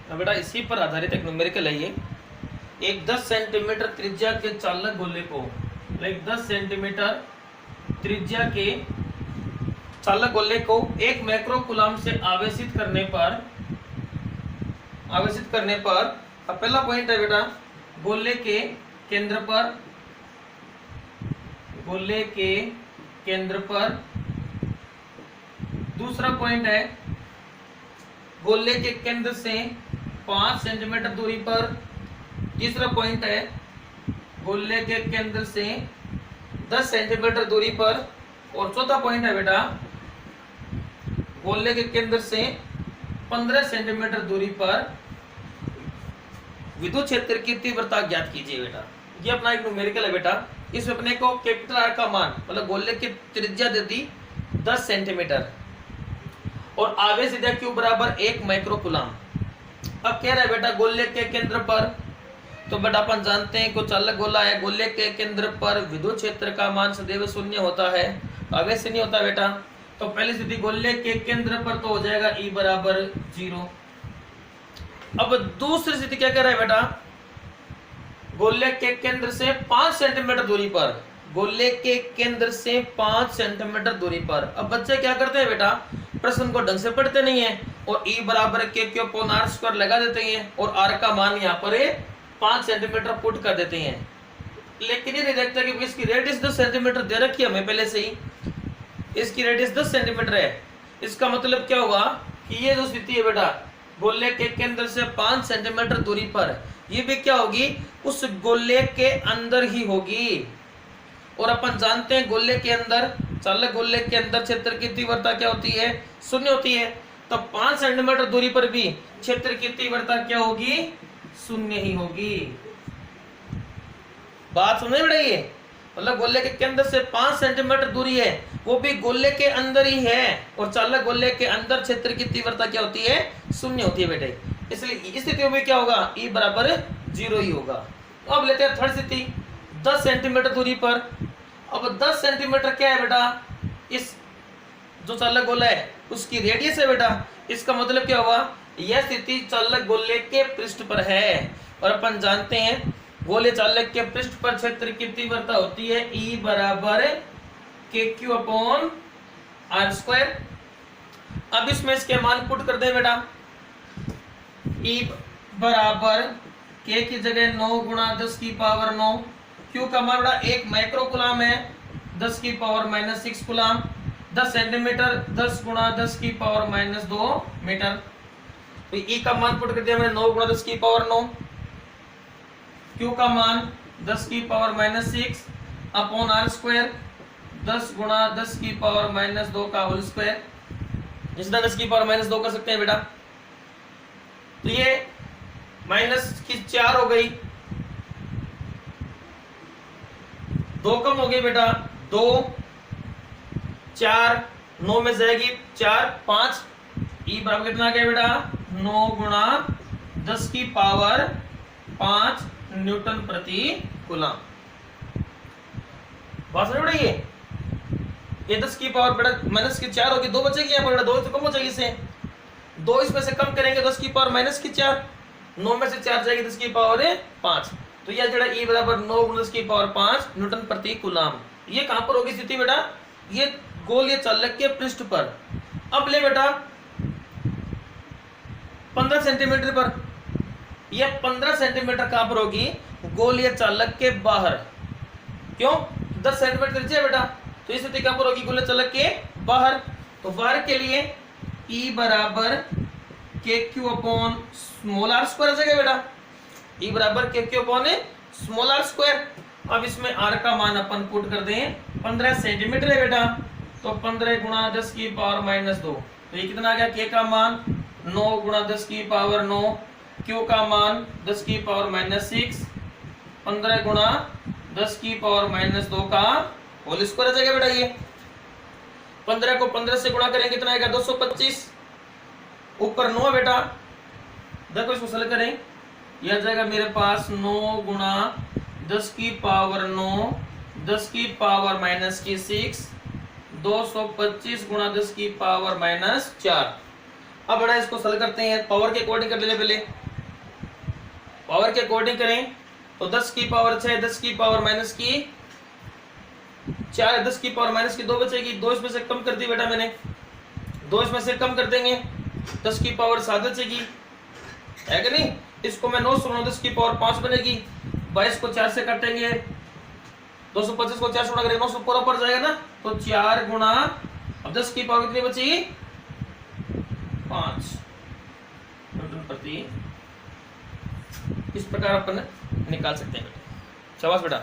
अब बेटा इसी पर आधारित एक न्यूमेरिकल है ये। एक 10 सेंटीमीटर त्रिज्या के चालक गोले को, लाइक 10 सेंटीमीटर त्रिज्या के चालक गोले को 1 माइक्रो कूलम से आवेशित करने पर अब पहला पॉइंट है बेटा गोले के केंद्र पर, दूसरा पॉइंट है गोले के केंद्र से 5 सेंटीमीटर दूरी पर, तीसरा पॉइंट है गोले के केंद्र से 10 सेंटीमीटर दूरी पर, और चौथा पॉइंट है बेटा गोले के केंद्र से 15 सेंटीमीटर दूरी पर विद्युत क्षेत्र की तीव्रता ज्ञात कीजिए बेटा। ये अपना एक न्यूमेरिकल है बेटा। इसमें अपने को कैपिटल आर का मान मतलब गोले की त्रिज्या दे दी 10 सेंटीमीटर और आवेश दिया Q बराबर 1 माइक्रो कूलम। अब कह रहा है बेटा गोले के केंद्र पर, तो बेटा अपन जानते हैं को चालक गोला है, गोले के केंद्र पर विद्युत क्षेत्र का मान सदैव शून्य होता है, आवेश नहीं होता बेटा। तो पहली स्थिति गोले के केंद्र पर तो हो जाएगा E बराबर 0। अब दूसरी स्थिति क्या कह रहा है बेटा गोले के केंद्र से 5 सेंटीमीटर दूरी पर, गोले के केंद्र से 5 सेंटीमीटर दूरी पर। अब बच्चे क्या करते हैं बेटा प्रश्न को ढंग से पढ़ते नहीं है और E बराबर Q अपॉन R स्क्वायर लगा देते हैं और R का मान यहाँ पर 5 सेंटीमीटर पुट कर देते हैं, लेकिन ये नहीं देखते कि इसकी रेडियस 10 सेंटीमीटर दे रखी है हमें पहले से ही, इसकी रेडियस 10 सेंटीमीटर है। इसका मतलब क्या हुआ कि ये जो स्थिति है बेटा गोले के केंद्र से 5 सेंटीमीटर दूरी पर, ये भी क्या होगी उस गोले के अंदर ही होगी। और अपन जानते हैं गोले के अंदर, चालक गोले के अंदर क्षेत्र की तीव्रता क्या होती है, शून्य होती है। तो 5 सेंटीमीटर दूरी पर भी क्षेत्र की तीव्रता क्या होगी, शून्य ही होगी। बात समझ में रही है, मतलब गोले के केंद्र से 5 सेंटीमीटर दूरी है, वो भी गोले के अंदर ही है, और चालक गोले के अंदर क्षेत्र की तीव्रता क्या होती है, शून्य होती है बेटे। इसलिए इस स्थिति में क्या होगा, E बराबर 0 ही होगा। तो अब लेते हैं थर्ड स्थिति 10 सेंटीमीटर दूरी पर। अब 10 सेंटीमीटर क्या है बेटा, इस जो चालक गोला है उसकी रेडियस है बेटा। इसका मतलब क्या हुआ, यह स्थिति चालक गोले के पृष्ठ पर है, और अपन जानते हैं गोले चालक के पृष्ठ पर क्षेत्र की तीव्रता होती है E बराबर KQ अपॉन R स्क्वायर। अब इसमें इसके मान पुट कर दे बेटा, E बराबर K की जगह 9 गुणा 10 की पावर 9, Q का मान बेटा 1 माइक्रो कूलम है, 10 की पावर -6 कूलम, 10 सेंटीमीटर 10 गुणा 10 की पावर -2 मीटर। तो E का मान पुट कर दिया मैंने 9 गुणा 10 की पावर 9, Q का मान 10 की पावर -6 अपॉन R स्क्वायर 10 गुणा 10 की पावर -2 का होल स्क्वायर, जिसका 10 की पावर -2 कर सकते हैं बेटा। तो ये -4 हो गई, 2 कम हो गई बेटा, 2 4 9 में जाएगी 4 5, E बराबर कितना आ गया बेटा 9 गुणा 10 की पावर 5 न्यूटन प्रति कूलम। बात समझ रही है, ये 10 की पावर बेटा -4 होगी, 2 बचेगी यहाँ पर बेटा, 2 तो कम हो जाएगी इससे, 2 इसमें से कम करेंगे 10 की पावर -4, 9 में से 4 जाएगी 10 की पावर 5। तो यह जड़ा E बराबर 9 गुणा 10 की पावर 5 न्यूटन प्रति कूलम। ये कहां पर होगी स्थिति बेटा, ये गोलीय चालक के पृष्ठ पर। अब ले बेटा 15 सेंटीमीटर पर, यह 15 सेंटीमीटर कहां पर होगी, गोलीय चालक के बाहर। क्यों, 10 सेंटीमीटर त्रिज्या बेटा, तो इस स्थिति कहां पर होगी, गोलीय चालक के बाहर। तो बाहर के लिए E बराबर KQ upon small r square आ जाएगा बेटा, E बराबर KQ upon small r square. अब इसमें R का मान अपन पुट कर दें, 15 सेंटीमीटर है बेटा, तो 15 गुणा 10 की पावर -2, तो ये कितना आ गया, K का मान 9 गुणा 10 की पावर 9, Q का मान 10 की पावर -6, 15 गुणा 10 की पावर -2 का होल स्क्वायर आ जाएगा बेटा। ये 15 को 15 से गुणा करेंगे कितना आएगा 225, ऊपर 9 बेटा, देखो इसको सरल करें, यह जाएगा मेरे पास 9 गुणा 10 की पावर 9, 10 की पावर -6, 225 गुणा 10 की पावर -4। अब बेटा इसको सॉल्व करते हैं, पावर के अकॉर्डिंग कर ले पहले। पावर के अकॉर्डिंग करें तो 10 की पावर 6, 10 की पावर माइनस की 4, 10 की पावर माइनस की 2 बचेगी, 2 इसमें से कम कर दी बेटा मैंने, 2 इसमें से कम कर देंगे, 10 की पावर 7 बचेगी, है कि नहीं। इसको मैं 9 से 10 की पावर 5 बनेगी, 22 को 4 से काटेंगे, 225 को 4 से गुणा करेंगे, 900 पूरा पड़ जाएगा ना, तो 4 गुणा, अब 10 की पावर कितनी बचेगी 5 न्यूटन प्रति। इस प्रकार अपन निकाल सकते हैं बेटा। शाबाश बेटा।